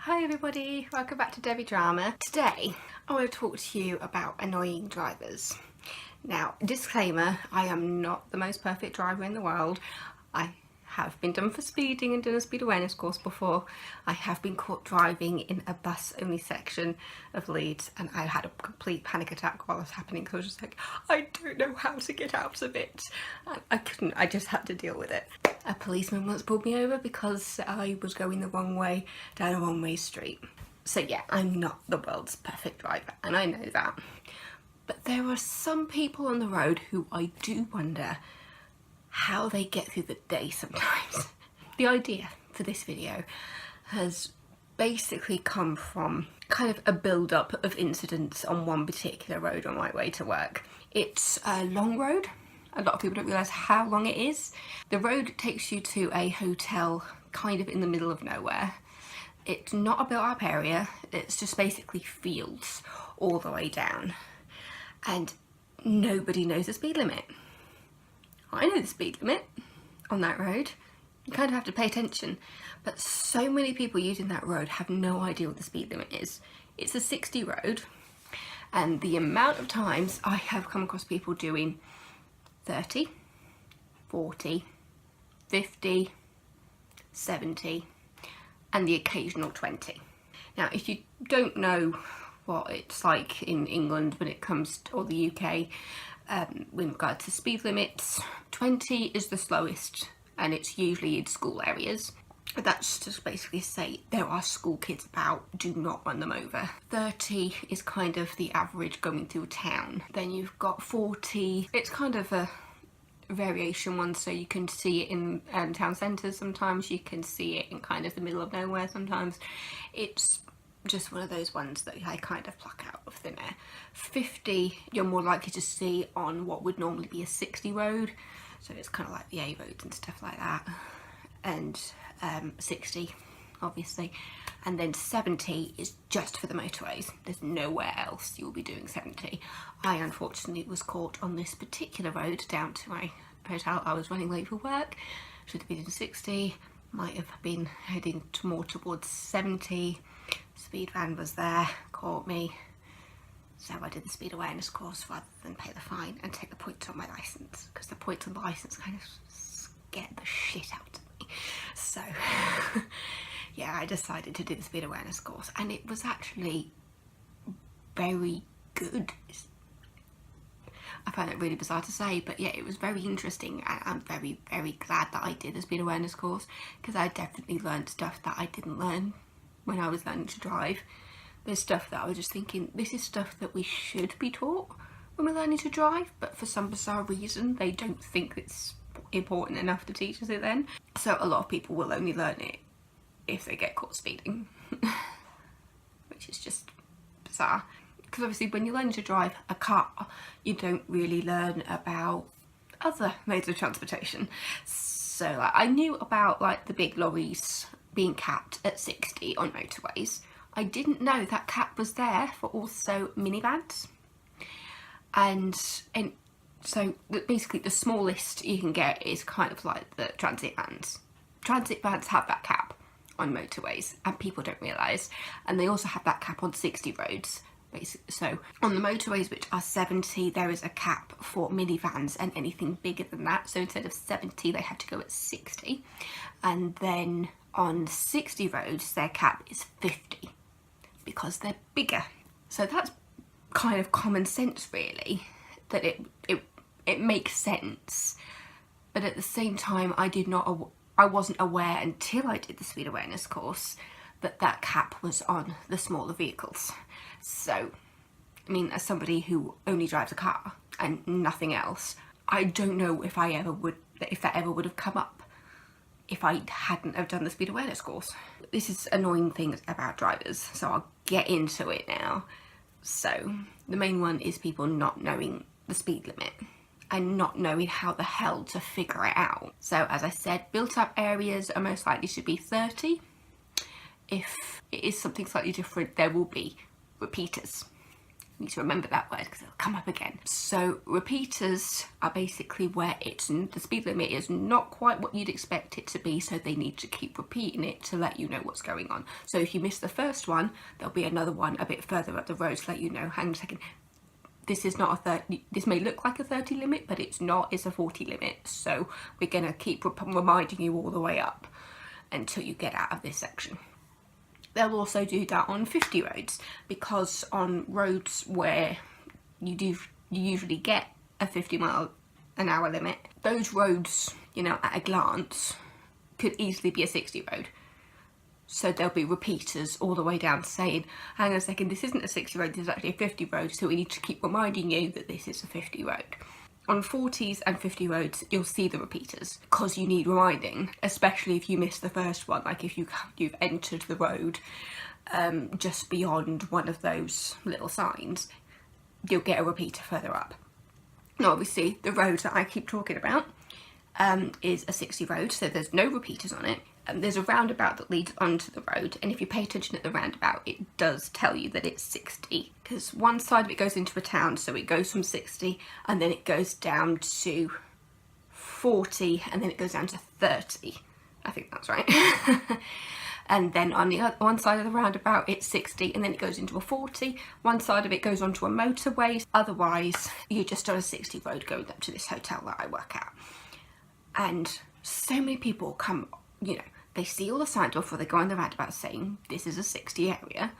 Hi everybody, welcome back to Debbie Drama. Today I want to talk to you about annoying drivers. Now, disclaimer, I am not the most perfect driver in the world. I have been done for speeding and done a speed awareness course before. I have been caught driving in a bus only section of Leeds and I had a complete panic attack while it was happening because I was just like, I don't know how to get out of it. And I couldn't, I just had to deal with it. A policeman once pulled me over because I was going the wrong way down a one-way street. So yeah, I'm not the world's perfect driver and I know that. But there are some people on the road who I do wonder how they get through the day sometimes. The idea for this video has basically come from kind of a build-up of incidents on one particular road on my way to work. It's a long road. A lot of people don't realise how long it is. The road takes you to a hotel kind of in the middle of nowhere. It's not a built-up area, it's just basically fields all the way down. And nobody knows the speed limit. I know the speed limit on that road. You kind of have to pay attention. But so many people using that road have no idea what the speed limit is. It's a 60 road, and the amount of times I have come across people doing 30, 40, 50, 70 and the occasional 20. Now if you don't know what it's like in England when it comes to, or the UK, with regard to speed limits, 20 is the slowest and it's usually in school areas. That's just basically to say there are school kids about, do not run them over. 30 is kind of the average going through town. Then you've got 40, it's kind of a variation one, so you can see it in town centres sometimes, you can see it in kind of the middle of nowhere sometimes. It's just one of those ones that I kind of pluck out of thin air. 50 you're more likely to see on what would normally be a 60 road, so it's kind of like the A roads and stuff like that, and 60 obviously, and then 70 is just for the motorways. There's nowhere else you'll be doing 70. I unfortunately was caught on this particular road down to my hotel. I was running late for work, should have been in 60, might have been heading more towards 70. Speed van was there, caught me, so I did the speed awareness course rather than pay the fine and take the points on my licence, because the points on the licence kind of scared the shit out of me. So yeah, I decided to do the speed awareness course and it was actually very good. I find it really bizarre to say, but yeah, it was very interesting and I'm very, very glad that I did the speed awareness course, because I definitely learned stuff that I didn't learn when I was learning to drive. There's stuff that I was just thinking, this is stuff that we should be taught when we're learning to drive, but for some bizarre reason they don't think it's important enough to teach us it then. So a lot of people will only learn it if they get caught speeding, which is just bizarre. Because obviously when you're learning to drive a car, you don't really learn about other modes of transportation. So like, I knew about like the big lorries being capped at 60 on motorways. I didn't know that cap was there for also minivans. And so basically the smallest you can get is kind of like the transit vans. Transit vans have that cap on motorways and people don't realise, and they also have that cap on 60 roads basically. So on the motorways which are 70 there is a cap for minivans and anything bigger than that, so instead of 70 they have to go at 60, and then on 60 roads their cap is 50 because they're bigger. So that's kind of common sense really, that it makes sense, but at the same time I wasn't aware until I did the speed awareness course that that cap was on the smaller vehicles. So I mean, as somebody who only drives a car and nothing else, I don't know if that ever would have come up if I hadn't have done the speed awareness course. This is annoying things about drivers, so I'll get into it now. So the main one is people not knowing the speed limit and not knowing how the hell to figure it out. So as I said, built up areas are most likely should be 30. If it is something slightly different, there will be repeaters. need to remember that word because it'll come up again. So repeaters are basically where the speed limit is not quite what you'd expect it to be, so they need to keep repeating it to let you know what's going on. So if you miss the first one, there'll be another one a bit further up the road to let you know, hang on a second, this is not a 30, this may look like a 30 limit, but it's not, it's a 40 limit. So we're going to keep reminding you all the way up until you get out of this section. They'll also do that on 50 roads, because on roads where you usually get a 50-mile-an-hour limit, those roads, you know, at a glance could easily be a 60 road. So there'll be repeaters all the way down saying, hang on a second, this isn't a 60 road, this is actually a 50 road, so we need to keep reminding you that this is a 50 road. On 40s and 50 roads, you'll see the repeaters because you need reminding, especially if you miss the first one, like if you've entered the road just beyond one of those little signs, you'll get a repeater further up. Now obviously the road that I keep talking about is a 60 road, so there's no repeaters on it. There's a roundabout that leads onto the road, and if you pay attention at the roundabout, it does tell you that it's 60, because one side of it goes into a town, so it goes from 60 and then it goes down to 40 and then it goes down to 30. I think that's right. And then on the other one side of the roundabout it's 60 and then it goes into a 40. One side of it goes onto a motorway. Otherwise you're just on a 60 road going up to this hotel that I work at. And so many people come, you know, they see all the signs before they go on the roundabout saying this is a 60 area.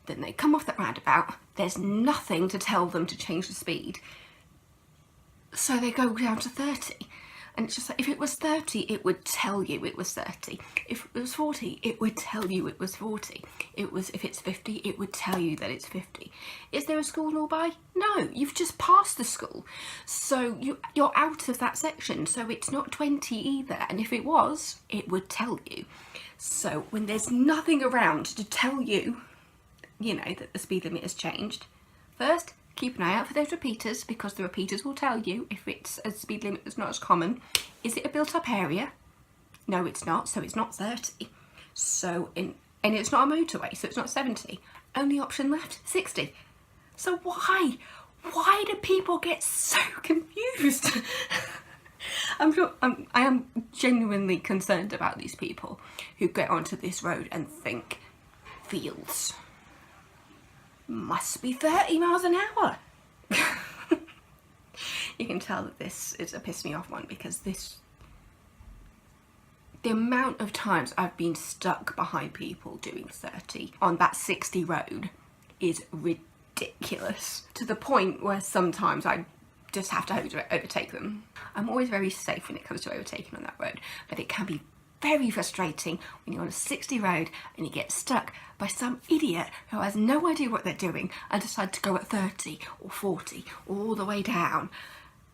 Then they come off that roundabout, there's nothing to tell them to change the speed. So they go down to 30. And it's just like, if it was 30, it would tell you it was 30. If it was 40, it would tell you it was 40. If it's 50, it would tell you that it's 50. Is there a school nearby? No, you've just passed the school. So you're out of that section. So it's not 20 either. And if it was, it would tell you. So when there's nothing around to tell you, you know, that the speed limit has changed, first, keep an eye out for those repeaters, because the repeaters will tell you if it's a speed limit that's not as common. Is it a built-up area? No, it's not, so it's not 30. So and it's not a motorway, so it's not 70. Only option left, 60. So why do people get so confused? I am genuinely concerned about these people who get onto this road and think fields must be 30 miles an hour. You can tell that this is a piss me off one, because the amount of times I've been stuck behind people doing 30 on that 60 road is ridiculous, to the point where sometimes I just have to overtake them. I'm always very safe when it comes to overtaking on that road, but it can be very frustrating when you're on a 60 road and you get stuck by some idiot who has no idea what they're doing and decide to go at 30 or 40 all the way down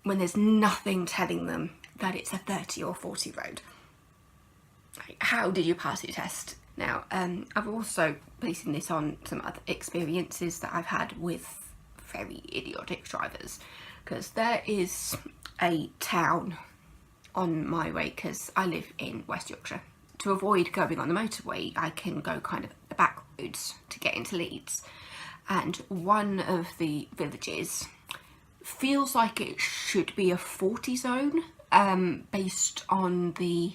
when there's nothing telling them that it's a 30 or 40 road. Like, how did you pass your test? Now, I've also basing this on some other experiences that I've had with very idiotic drivers, because there is a town on my way, because I live in West Yorkshire. To avoid going on the motorway, I can go kind of the back roads to get into Leeds. And one of the villages feels like it should be a 40 zone, based on the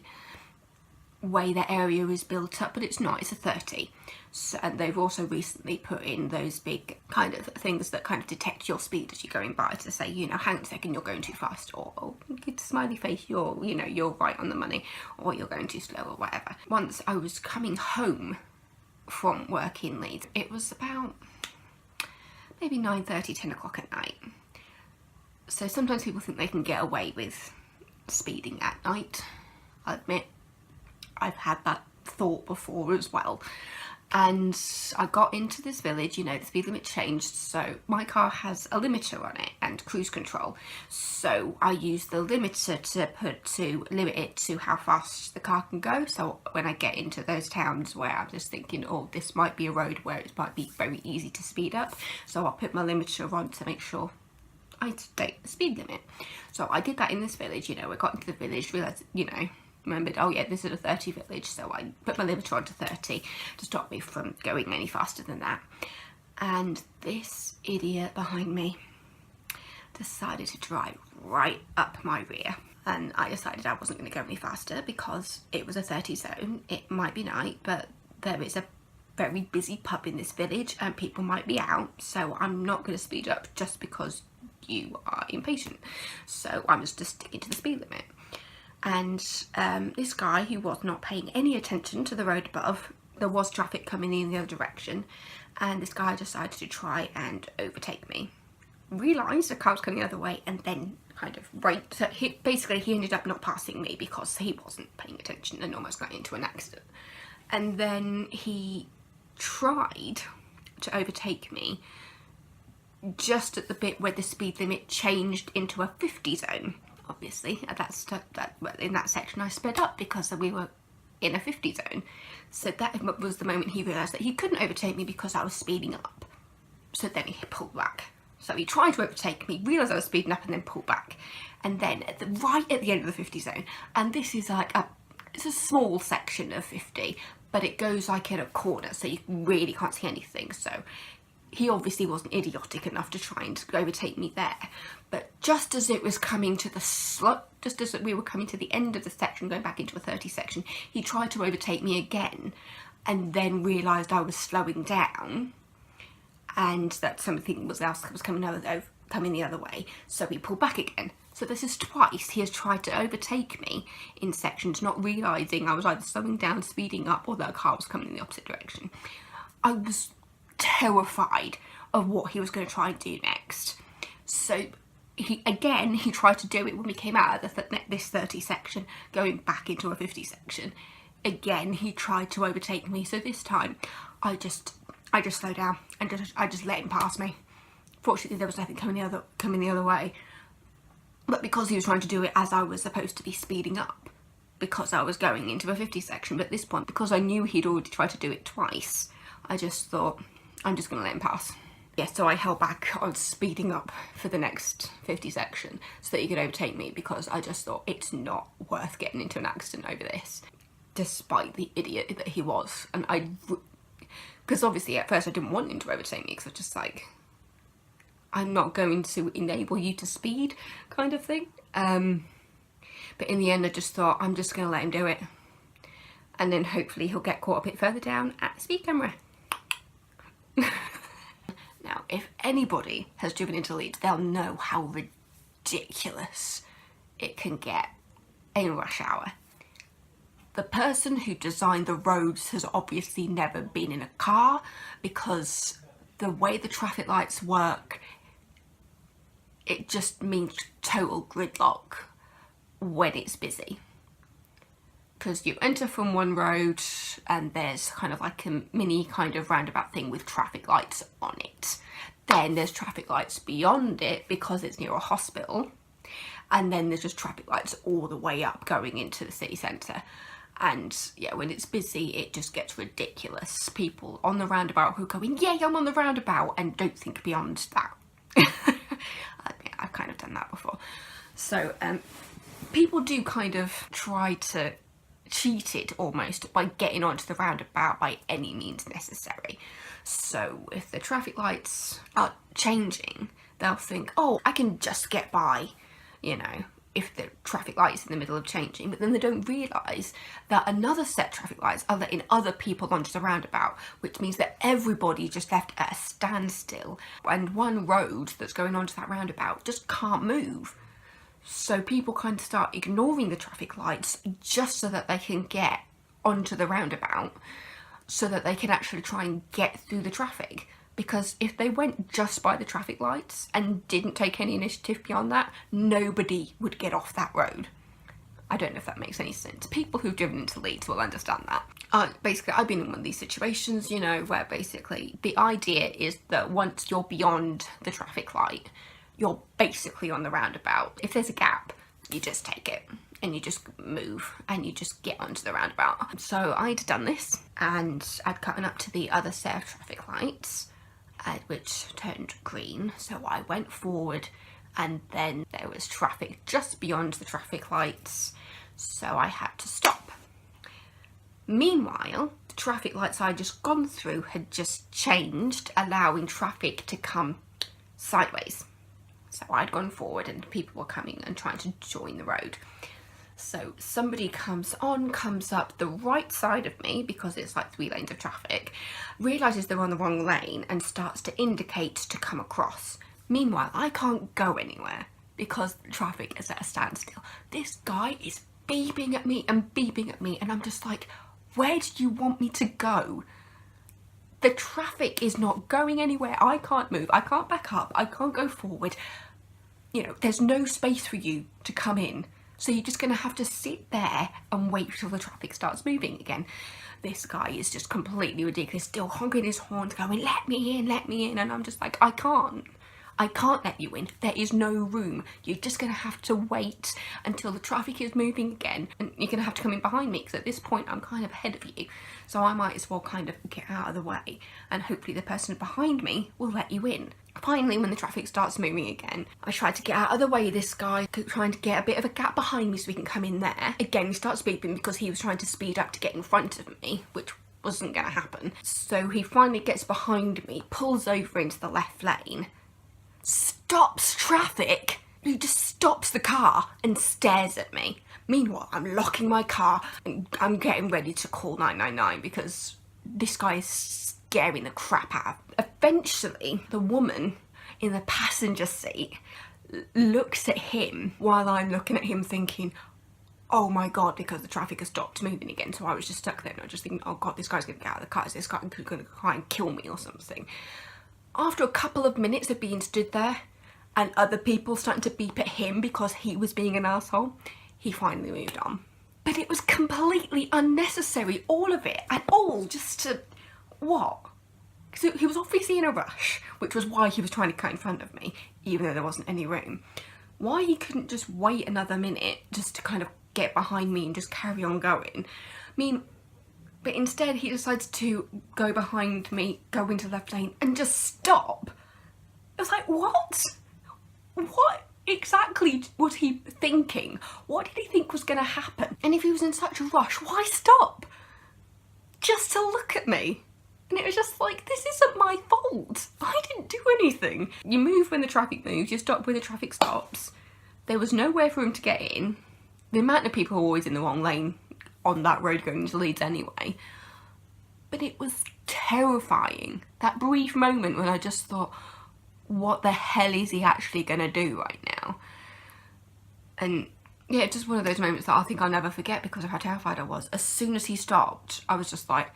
way the area is built up, but it's not, it's a 30. So, and they've also recently put in those big kind of things that kind of detect your speed as you're going by, to say, you know, hang on a second, you're going too fast, or get a smiley face, you're right on the money, or you're going too slow, or whatever. Once I was coming home from work in Leeds, it was about maybe 9:30, 10 o'clock at night. So sometimes people think they can get away with speeding at night. I admit, I've had that thought before as well. And I got into this village, you know, the speed limit changed, so my car has a limiter on it and cruise control. So I use the limiter to limit it to how fast the car can go. So when I get into those towns where I'm just thinking, oh, this might be a road where it might be very easy to speed up, so I'll put my limiter on to make sure I stay the speed limit. So I did that in this village, you know, I got into the village, realised, you know, remembered, oh yeah, this is a 30 village, so I put my limiter on to 30 to stop me from going any faster than that. and this idiot behind me decided to drive right up my rear. And I decided I wasn't going to go any faster because it was a 30 zone. It might be night, but there is a very busy pub in this village and people might be out, so I'm not going to speed up just because you are impatient. So I was just sticking to the speed limit. And this guy, who was not paying any attention to the road above, there was traffic coming in the other direction, and this guy decided to try and overtake me. Realised the car was coming the other way and then kind of braked. So he ended up not passing me because he wasn't paying attention and almost got into an accident. And then he tried to overtake me just at the bit where the speed limit changed into a 50 zone. Obviously, in that section I sped up because we were in a 50 zone. So that was the moment he realised that he couldn't overtake me because I was speeding up. So then he pulled back. So he tried to overtake me, realised I was speeding up and then pulled back. And then right at the end of the 50 zone, and this is like it's a small section of 50, but it goes like in a corner, so you really can't see anything. So he obviously wasn't idiotic enough to try and overtake me there. But just as it was coming to just as we were coming to the end of the section, going back into a 30 section, he tried to overtake me again, and then realised I was slowing down, and that something else was coming the other way. So he pulled back again. So this is twice he has tried to overtake me in sections, not realising I was either slowing down, speeding up, or that a car was coming in the opposite direction. I was terrified of what he was going to try and do next. So he tried to do it when we came out of this 30 section, going back into a 50 section. Again, he tried to overtake me. So this time, I just slowed down and I just let him pass me. Fortunately, there was nothing coming the other way. But because he was trying to do it as I was supposed to be speeding up, because I was going into a 50 section, but at this point, because I knew he'd already tried to do it twice, I just thought, I'm just going to let him pass. Yeah, so I held back on speeding up for the next 50 section so that he could overtake me, because I just thought it's not worth getting into an accident over this, despite the idiot that he was. And because obviously at first I didn't want him to overtake me, because I was just like, I'm not going to enable you to speed, kind of thing. But in the end I just thought, I'm just going to let him do it. And then hopefully he'll get caught a bit further down at the speed camera. Now, if anybody has driven into Leeds, they'll know how ridiculous it can get in rush hour. The person who designed the roads has obviously never been in a car, because the way the traffic lights work, it just means total gridlock when it's busy. Because you enter from one road and there's kind of like a mini kind of roundabout thing with traffic lights on it. Then there's traffic lights beyond it because it's near a hospital. And then there's just traffic lights all the way up going into the city centre. And yeah, when it's busy, it just gets ridiculous. People on the roundabout who are going, yeah, I'm on the roundabout, and don't think beyond that. I've kind of done that before. So people do kind of try to cheat it almost by getting onto the roundabout by any means necessary. So if the traffic lights are changing, they'll think, oh, I can just get by, you know, if the traffic light's in the middle of changing. But then they don't realise that another set of traffic lights are letting other people onto the roundabout, which means that everybody just left at a standstill, and one road that's going onto that roundabout just can't move. So people kind of start ignoring the traffic lights just so that they can get onto the roundabout, so that they can actually try and get through the traffic. Because if they went just by the traffic lights and didn't take any initiative beyond that, nobody would get off that road. I don't know if that makes any sense. People who've driven into Leeds will understand that. Basically, I've been in one of these situations, you know, where basically the idea is that once you're beyond the traffic light, you're basically on the roundabout. If there's a gap, you just take it and you just move and you just get onto the roundabout. So I'd done this and I'd gotten up to the other set of traffic lights, which turned green. So I went forward, and then there was traffic just beyond the traffic lights, so I had to stop. Meanwhile, the traffic lights I'd just gone through had just changed, allowing traffic to come sideways. So I'd gone forward and people were coming and trying to join the road. So somebody comes up the right side of me, because it's like 3 lanes of traffic, realises they're on the wrong lane and starts to indicate to come across. Meanwhile, I can't go anywhere because the traffic is at a standstill. This guy is beeping at me and I'm just like, where do you want me to go? The traffic is not going anywhere. I can't move, I can't back up, I can't go forward. You know, there's no space for you to come in. So you're just going to have to sit there and wait till the traffic starts moving again. This guy is just completely ridiculous, still honking his horn, going, let me in, and I'm just like, I can't let you in. There is no room. You're just going to have to wait until the traffic is moving again, and you're going to have to come in behind me, because at this point I'm kind of ahead of you, so I might as well kind of get out of the way, and hopefully the person behind me will let you in. Finally, when the traffic starts moving again, I try to get out of the way of this guy, trying to get a bit of a gap behind me so he can come in there. Again, he starts beeping because he was trying to speed up to get in front of me, which wasn't going to happen. So he finally gets behind me, pulls over into the left lane, stops traffic. He just stops the car and stares at me. Meanwhile, I'm locking my car and I'm getting ready to call 999 because this guy is scaring the crap out of me. Eventually, the woman in the passenger seat looks at him while I'm looking at him thinking, oh my god, because the traffic has stopped moving again. So I was just stuck there and I was just thinking, oh god, this guy's going to get out of the car. Is this guy going to try and kill me or something? After a couple of minutes of being stood there and other people starting to beep at him because he was being an asshole, he finally moved on. But it was completely unnecessary, all of it, and all just to, what? So he was obviously in a rush, which was why he was trying to cut in front of me, even though there wasn't any room. Why he couldn't just wait another minute just to kind of get behind me and just carry on going. But instead he decides to go behind me, go into the left lane and just stop. I was like, what? What exactly was he thinking? What did he think was going to happen? And if he was in such a rush, why stop? Just to look at me. And it was just like, this isn't my fault. I didn't do anything. You move when the traffic moves, you stop when the traffic stops. There was nowhere for him to get in. The amount of people were always in the wrong lane on that road going to Leeds anyway. But it was terrifying. That brief moment when I just thought, what the hell is he actually going to do right now? And yeah, it's just one of those moments that I think I'll never forget because of how terrified I was. As soon as he stopped, I was just like,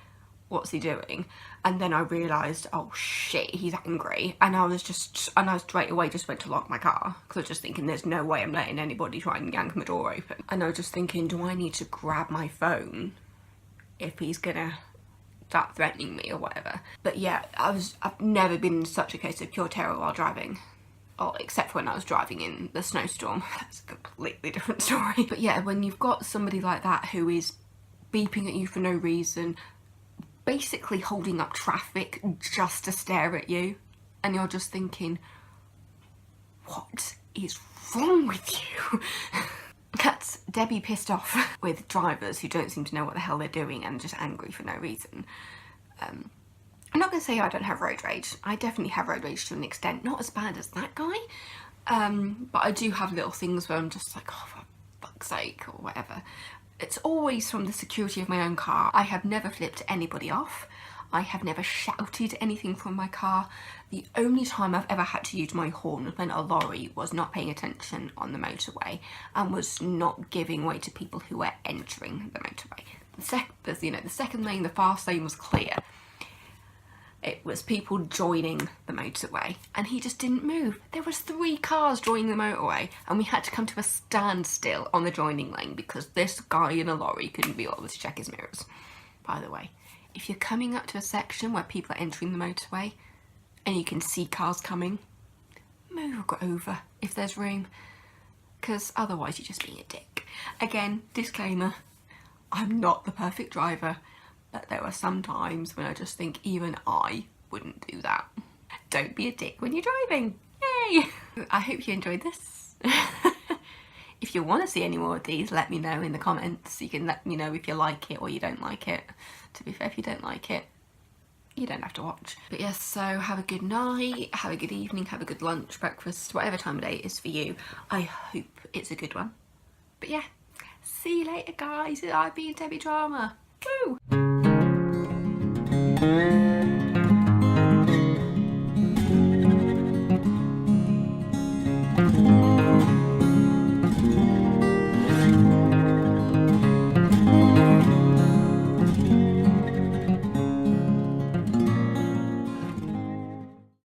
what's he doing? And then I realised, oh shit, he's angry. And I straight away just went to lock my car because I was just thinking there's no way I'm letting anybody try and yank my door open. And I was just thinking, do I need to grab my phone if he's gonna start threatening me or whatever? But yeah, I've never been in such a case of pure terror while driving. Oh, except for when I was driving in the snowstorm. That's a completely different story. But yeah, when you've got somebody like that who is beeping at you for no reason, basically holding up traffic just to stare at you, and you're just thinking, what is wrong with you? That's Debbie pissed off with drivers who don't seem to know what the hell they're doing and just angry for no reason. I'm not going to say I don't have road rage. I definitely have road rage to an extent, not as bad as that guy, but I do have little things where I'm just like, oh for fuck's sake, or whatever. It's always from the security of my own car. I have never flipped anybody off. I have never shouted anything from my car. The only time I've ever had to use my horn was when a lorry was not paying attention on the motorway and was not giving way to people who were entering the motorway. The second lane, the fast lane was clear. It was people joining the motorway and he just didn't move. There was 3 cars joining the motorway and we had to come to a standstill on the joining lane because this guy in a lorry couldn't be bothered to check his mirrors. By the way, if you're coming up to a section where people are entering the motorway and you can see cars coming, move over if there's room, because otherwise you're just being a dick. Again, disclaimer, I'm not the perfect driver, but there are some times when I just think even I wouldn't do that. Don't be a dick when you're driving. Yay! I hope you enjoyed this. If you want to see any more of these, let me know in the comments. You can let me know if you like it or you don't like it. To be fair, if you don't like it, you don't have to watch. But yes, so have a good night, have a good evening, have a good lunch, breakfast, whatever time of day it is for you. I hope it's a good one. But yeah, see you later guys. I've been Debbie Drama. Woo!